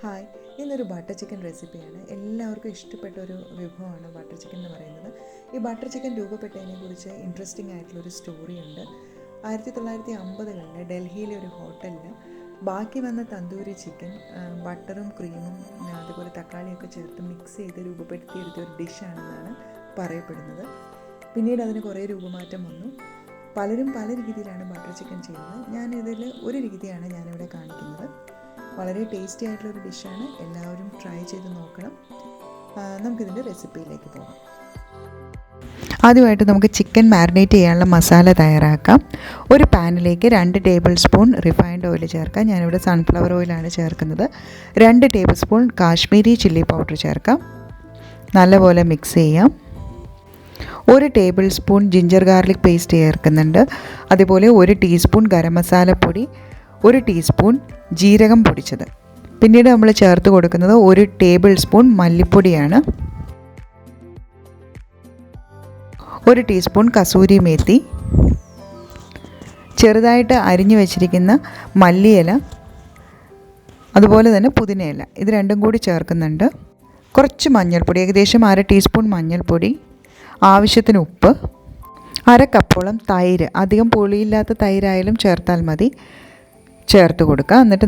Hi, ഇന്നൊരു butter chicken റെസിപ്പിയാണ്. എല്ലാവർക്കും ഇഷ്ടപ്പെട്ട ഒരു വിഭവമാണ് ബട്ടർ ചിക്കൻ എന്ന് പറയുന്നത്. ഈ ബട്ടർ ചിക്കൻ രൂപപ്പെട്ടതിനെക്കുറിച്ച് ഇൻട്രസ്റ്റിംഗ് ആയിട്ടുള്ളൊരു സ്റ്റോറിയുണ്ട്. 1950കളിൽ ഡൽഹിയിലെ ഒരു ഹോട്ടലിൽ ബാക്കി വന്ന തന്തൂരി ചിക്കൻ ബട്ടറും ക്രീമും അതുപോലെ തക്കാളിയൊക്കെ ചേർത്ത് മിക്സ് ചെയ്ത് രൂപപ്പെടുത്തിയെടുത്ത ഒരു ഡിഷാണെന്നാണ് പറയപ്പെടുന്നത്. പിന്നീട് അതിന് കുറേ രൂപമാറ്റം വന്നു. പലരും പല രീതിയിലാണ് ബട്ടർ ചിക്കൻ ചെയ്യുന്നത്. ഞാനിതിൽ ഒരു രീതിയാണ് ഞാനിവിടെ കാണിക്കുന്നത്. വളരെ ടേസ്റ്റി ആയിട്ടുള്ളൊരു ഡിഷാണ്. എല്ലാവരും ട്രൈ ചെയ്ത് നോക്കണം. നമുക്കിതിൻ്റെ റെസിപ്പിയിലേക്ക് പോകാം. ആദ്യമായിട്ട് നമുക്ക് ചിക്കൻ മാരിനേറ്റ് ചെയ്യാനുള്ള മസാല തയ്യാറാക്കാം. ഒരു പാനിലേക്ക് 2 ടേബിൾ സ്പൂൺ റിഫൈൻഡ് ഓയിൽ ചേർക്കാം. ഞാനിവിടെ സൺഫ്ലവർ ഓയിലാണ് ചേർക്കുന്നത്. 2 table spoon Kashmiri chilli powder ചേർക്കാം. നല്ലപോലെ മിക്സ് ചെയ്യാം. 1 table spoon ginger garlic paste ചേർക്കുന്നുണ്ട്. അതുപോലെ 1 ടീസ്പൂൺ ഗരം മസാലപ്പൊടി, 1 ടീസ്പൂൺ ജീരകം പൊടിച്ചത്. പിന്നീട് നമ്മൾ ചേർത്ത് കൊടുക്കുന്നത് 1 ടേബിൾ സ്പൂൺ മല്ലിപ്പൊടിയാണ്. 1 ടീസ്പൂൺ കസൂരി മെത്തി, ചെറുതായിട്ട് അരിഞ്ഞു വെച്ചിരിക്കുന്ന മല്ലിയില, അതുപോലെ തന്നെ പുതിനയില, ഇത് രണ്ടും കൂടി ചേർക്കുന്നുണ്ട്. കുറച്ച് മഞ്ഞൾപ്പൊടി, ഏകദേശം 1/2 ടീസ്പൂൺ മഞ്ഞൾപ്പൊടി, ആവശ്യത്തിന് ഉപ്പ്, 1/2 കപ്പോളം തൈര്, അധികം പുളിയില്ലാത്ത തൈരായാലും ചേർത്താൽ മതി, ചേർത്ത് കൊടുക്കുക. എന്നിട്ട്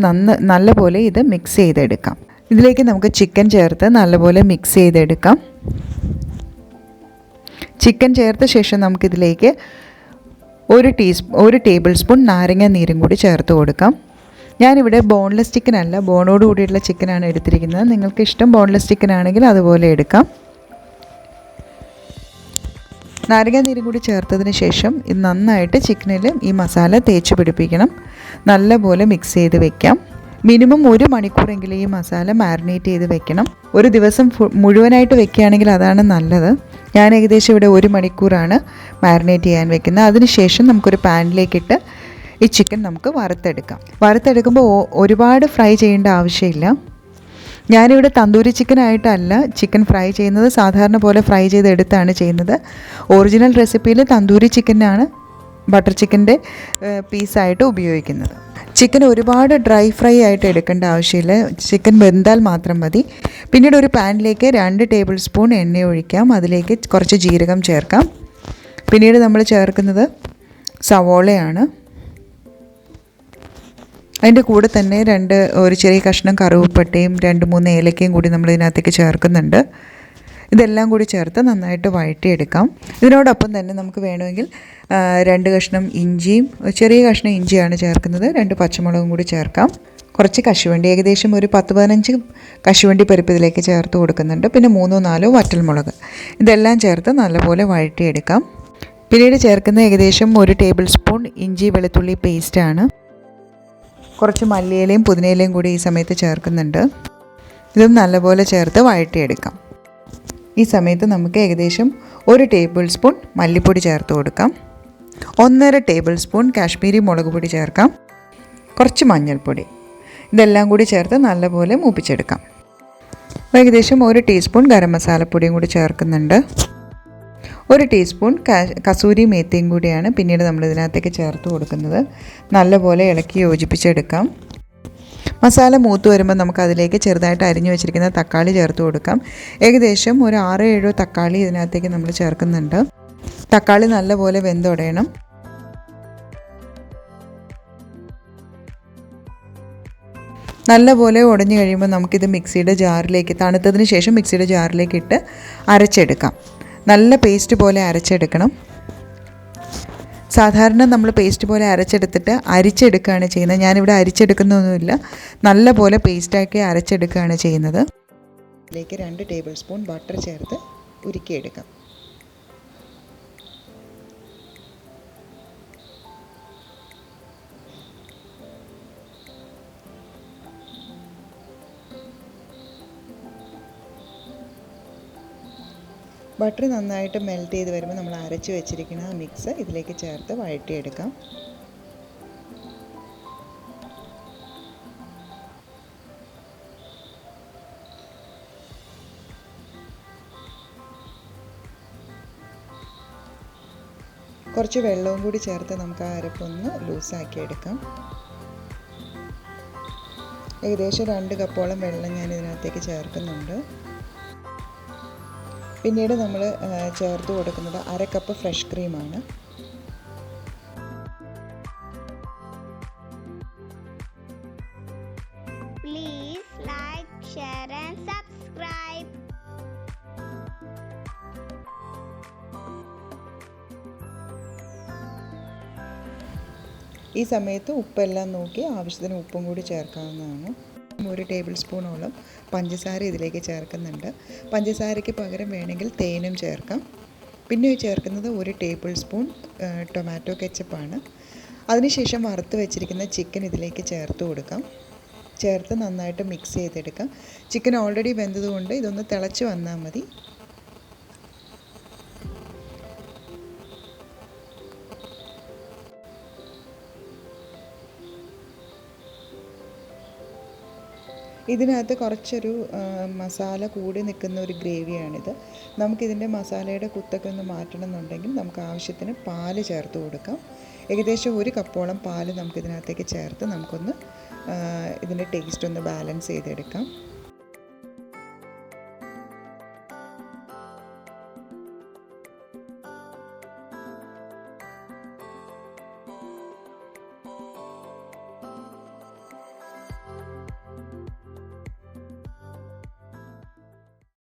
നല്ലപോലെ ഇത് മിക്സ് ചെയ്തെടുക്കാം. ഇതിലേക്ക് നമുക്ക് ചിക്കൻ ചേർത്ത് നല്ലപോലെ മിക്സ് ചെയ്തെടുക്കാം. ചിക്കൻ ചേർത്ത ശേഷം നമുക്കിതിലേക്ക് 1 ടേബിൾ സ്പൂൺ നാരങ്ങ നീരും കൂടി ചേർത്ത് കൊടുക്കാം. ഞാനിവിടെ ബോൺലെസ് ചിക്കൻ അല്ല, ബോണോട് കൂടിയുള്ള ചിക്കനാണ് എടുത്തിരിക്കുന്നത്. നിങ്ങൾക്ക് ഇഷ്ടം ബോൺലെസ് ചിക്കൻ ആണെങ്കിൽ അതുപോലെ എടുക്കാം. നാരങ്ങ നീരും കൂടി ചേർത്തതിന് ശേഷം ഇത് നന്നായിട്ട് ചിക്കനിൽ ഈ മസാല തേച്ച് പിടിപ്പിക്കണം. നല്ലപോലെ മിക്സ് ചെയ്ത് വെക്കാം. മിനിമം 1 മണിക്കൂറെങ്കിലും ഈ മസാല മാരിനേറ്റ് ചെയ്ത് വെക്കണം. ഒരു ദിവസം മുഴുവനായിട്ട് വെക്കുകയാണെങ്കിൽ അതാണ് നല്ലത്. ഞാൻ ഏകദേശം ഇവിടെ 1 മണിക്കൂറാണ് മാരിനേറ്റ് ചെയ്യാൻ വെക്കുന്നത്. അതിനുശേഷം നമുക്കൊരു പാനിലേക്കിട്ട് ഈ ചിക്കൻ നമുക്ക് വറുത്തെടുക്കുമ്പോൾ ഒരുപാട് ഫ്രൈ ചെയ്യേണ്ട ആവശ്യമില്ല. ഞാനിവിടെ തന്തൂരി ചിക്കനായിട്ടല്ല ചിക്കൻ ഫ്രൈ ചെയ്യുന്നത്, സാധാരണ പോലെ ഫ്രൈ ചെയ്തെടുത്താണ് ചെയ്യുന്നത്. ഒറിജിനൽ റെസിപ്പിയിൽ തന്തൂരി ചിക്കനാണ് ബട്ടർ ചിക്കൻ്റെ പീസായിട്ട് ഉപയോഗിക്കുന്നത്. ചിക്കൻ ഒരുപാട് ഡ്രൈ ഫ്രൈ ആയിട്ട് എടുക്കേണ്ട ആവശ്യമില്ല, ചിക്കൻ വെന്താൽ മാത്രം മതി. പിന്നീട് ഒരു പാനിലേക്ക് 2 ടേബിൾ സ്പൂൺ എണ്ണ ഒഴിക്കാം. അതിലേക്ക് കുറച്ച് ജീരകം ചേർക്കാം. പിന്നീട് നമ്മൾ ചേർക്കുന്നത് സവോളയാണ്. അതിൻ്റെ കൂടെ തന്നെ ഒരു ചെറിയ കഷ്ണം കറുവപ്പട്ടയും 2-3 ഏലക്കയും കൂടി നമ്മൾ ഇതിനകത്തേക്ക് ചേർക്കുന്നുണ്ട്. ഇതെല്ലാം കൂടി ചേർത്ത് നന്നായിട്ട് വഴറ്റിയെടുക്കാം. ഇതിനോടൊപ്പം തന്നെ നമുക്ക് വേണമെങ്കിൽ 2 കഷ്ണം ഇഞ്ചിയും, ചെറിയ കഷ്ണം ഇഞ്ചിയാണ് ചേർക്കുന്നത്, 2 പച്ചമുളകും കൂടി ചേർക്കാം. കുറച്ച് കശുവണ്ടി, ഏകദേശം ഒരു 10-15 കശുവണ്ടി പരിപ്പ് ഇതിലേക്ക് ചേർത്ത് കൊടുക്കുന്നുണ്ട്. പിന്നെ 3-4 വറ്റൽമുളക്, ഇതെല്ലാം ചേർത്ത് നല്ലപോലെ വഴറ്റിയെടുക്കാം. പിന്നീട് ചേർക്കുന്ന ഏകദേശം 1 ടേബിൾ സ്പൂൺ ഇഞ്ചി വെളുത്തുള്ളി പേസ്റ്റാണ്. കുറച്ച് മല്ലിയിലയും പുതിനയിലയും കൂടി ഈ സമയത്ത് ചേർക്കുന്നുണ്ട്. ഇതും നല്ലപോലെ ചേർത്ത് വഴറ്റിയെടുക്കാം. ഈ സമയത്ത് നമുക്ക് ഏകദേശം 1 ടേബിൾ സ്പൂൺ മല്ലിപ്പൊടി ചേർത്ത് കൊടുക്കാം. 1.5 ടേബിൾ സ്പൂൺ കാശ്മീരി മുളക് പൊടി ചേർക്കാം. കുറച്ച് മഞ്ഞൾപ്പൊടി, ഇതെല്ലാം കൂടി ചേർത്ത് നല്ലപോലെ മൂപ്പിച്ചെടുക്കാം. ഏകദേശം 1 ടീസ്പൂൺ ഗരം മസാലപ്പൊടിയും കൂടി ചേർക്കുന്നുണ്ട്. 1 ടീസ്പൂൺ കസൂരി മേത്തിയും കൂടിയാണ് പിന്നീട് നമ്മൾ ഇതിനകത്തേക്ക് ചേർത്ത് കൊടുക്കുന്നത്. നല്ലപോലെ ഇളക്കി യോജിപ്പിച്ചെടുക്കാം. മസാല മൂത്ത് വരുമ്പോൾ നമുക്ക് അതിലേക്ക് ചെറുതായിട്ട് അരിഞ്ഞു വെച്ചിരിക്കുന്ന തക്കാളി ചേർത്ത് കൊടുക്കാം. ഏകദേശം ഒരു 6-7 തക്കാളി ഇതിനകത്തേക്ക് നമ്മൾ ചേർക്കുന്നുണ്ട്. തക്കാളി നല്ലപോലെ വെന്തുടയണം. നല്ലപോലെ ഉടഞ്ഞു കഴിയുമ്പോൾ നമുക്കിത് മിക്സിയുടെ ജാറിലേക്ക്, തണുത്തതിന് ശേഷം മിക്സിയുടെ ജാറിലേക്ക് ഇട്ട് അരച്ചെടുക്കാം. നല്ല പേസ്റ്റ് പോലെ അരച്ചെടുക്കണം. സാധാരണ നമ്മൾ പേസ്റ്റ് പോലെ അരച്ചെടുത്തിട്ട് അരിച്ചെടുക്കുകയാണ് ചെയ്യുന്നത്. ഞാനിവിടെ അരിച്ചെടുക്കുന്നൊന്നുമില്ല, നല്ല പോലെ പേസ്റ്റാക്കി അരച്ചെടുക്കുകയാണ് ചെയ്യുന്നത്. ഇതിലേക്ക് 2 ടേബിൾ സ്പൂൺ ബട്ടർ ചേർത്ത് ഉരുക്കിയെടുക്കാം. ബട്ടർ നന്നായിട്ട് മെൽറ്റ് ചെയ്ത് വരുമ്പോൾ നമ്മൾ അരച്ച് വെച്ചിരിക്കുന്ന മിക്സ് ഇതിലേക്ക് ചേർത്ത് വഴറ്റിയെടുക്കാം. കുറച്ച് വെള്ളവും കൂടി ചേർത്ത് നമുക്ക് ആ അരപ്പൊന്ന് ലൂസാക്കി എടുക്കാം. ഏകദേശം 2 കപ്പോളം വെള്ളം ഞാൻ ഇതിനകത്തേക്ക് ചേർക്കുന്നുണ്ട്. പിന്നീട് നമ്മൾ ചേർത്ത് കൊടുക്കുന്നത് 1/2 കപ്പ് ഫ്രഷ് ക്രീമാണ്. Please like, share and subscribe. ഈ സമയത്ത് ഉപ്പെല്ലാം നോക്കി ആവശ്യത്തിന് ഉപ്പും കൂടി ചേർക്കാവുന്നതാണ്. 1 ടേബിൾ സ്പൂണോളം പഞ്ചസാര ഇതിലേക്ക് ചേർക്കുന്നുണ്ട്. പഞ്ചസാരയ്ക്ക് പകരം വേണമെങ്കിൽ തേനും ചേർക്കാം. പിന്നെ ചേർക്കുന്നത് 1 ടേബിൾ സ്പൂൺ ടൊമാറ്റോ കെച്ചപ്പാണ്. അതിനുശേഷം വറുത്ത് വെച്ചിരിക്കുന്ന ചിക്കൻ ഇതിലേക്ക് ചേർത്ത് കൊടുക്കാം. ചേർത്ത് നന്നായിട്ട് മിക്സ് ചെയ്തെടുക്കാം. ചിക്കൻ ഓൾറെഡി വെന്തതുകൊണ്ട് ഇതൊന്ന് തിളച്ച് വന്നാൽ മതി. ഇതിനകത്ത് കുറച്ചൊരു മസാല കൂടി നിൽക്കുന്ന ഒരു ഗ്രേവിയാണിത്. നമുക്കിതിൻ്റെ മസാലയുടെ കുത്തൊക്കെ ഒന്ന് മാറ്റണമെന്നുണ്ടെങ്കിൽ നമുക്ക് ആവശ്യത്തിന് പാല് ചേർത്ത് കൊടുക്കാം. ഏകദേശം 1 കപ്പോളം പാല് നമുക്കിതിനകത്തേക്ക് ചേർത്ത് നമുക്കൊന്ന് ഇതിൻ്റെ ടേസ്റ്റ് ഒന്ന് ബാലൻസ് ചെയ്തെടുക്കാം.